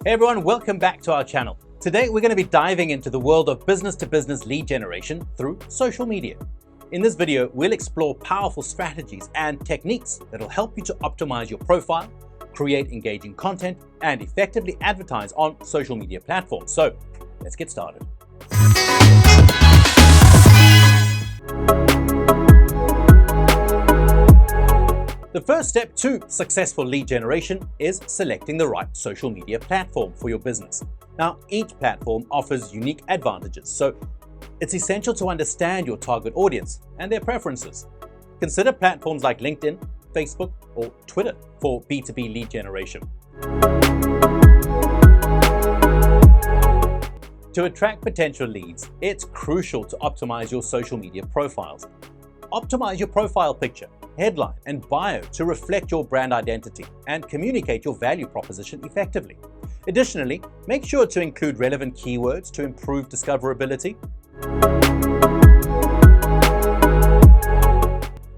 Hey everyone, welcome back to our channel. Today we're going to be diving into the world of business-to-business lead generation through social media. In this video, we'll explore powerful strategies and techniques that will help you to optimize your profile, create engaging content, and effectively advertise on social media platforms. So let's get started. The first step to successful lead generation is selecting the right social media platform for your business. Now, each platform offers unique advantages, so it's essential to understand your target audience and their preferences. Consider platforms like LinkedIn, Facebook, or Twitter for B2B lead generation. To attract potential leads, it's crucial to optimize your social media profiles. Optimize your profile picture, headline, and bio to reflect your brand identity and communicate your value proposition effectively. Additionally, make sure to include relevant keywords to improve discoverability.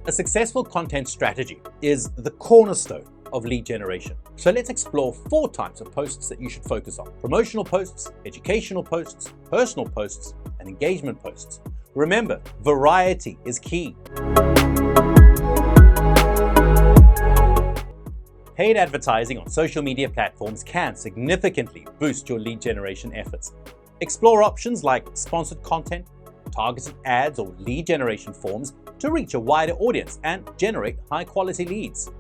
A successful content strategy is the cornerstone of lead generation. So let's explore 4 types of posts that you should focus on: promotional posts, educational posts, personal posts, and engagement posts. Remember, variety is key. Paid advertising on social media platforms can significantly boost your lead generation efforts. Explore options like sponsored content, targeted ads, or lead generation forms to reach a wider audience and generate high-quality leads.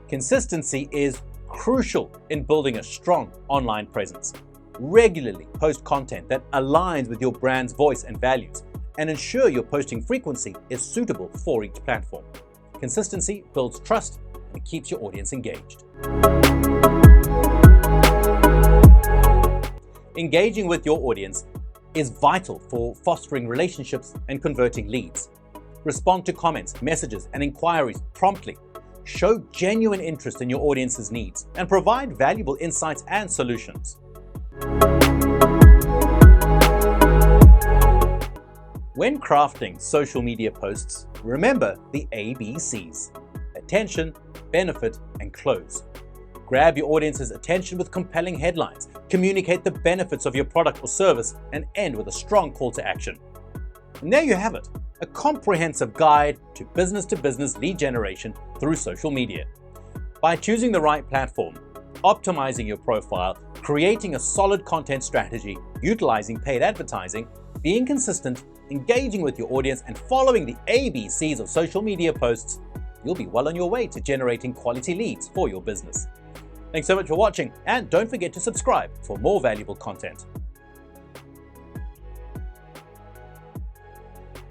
Consistency is crucial in building a strong online presence. Regularly post content that aligns with your brand's voice and values, and ensure your posting frequency is suitable for each platform. Consistency builds trust and keeps your audience engaged. Engaging with your audience is vital for fostering relationships and converting leads. Respond to comments, messages, and inquiries promptly. Show genuine interest in your audience's needs and provide valuable insights and solutions. When crafting social media posts, remember the ABCs: attention, benefit, and close. Grab your audience's attention with compelling headlines, communicate the benefits of your product or service, and end with a strong call to action. And there you have it, a comprehensive guide to business lead generation through social media. By choosing the right platform, optimizing your profile, creating a solid content strategy, utilizing paid advertising, being consistent, engaging with your audience, and following the ABCs of social media posts, you'll be well on your way to generating quality leads for your business. Thanks so much for watching, and don't forget to subscribe for more valuable content.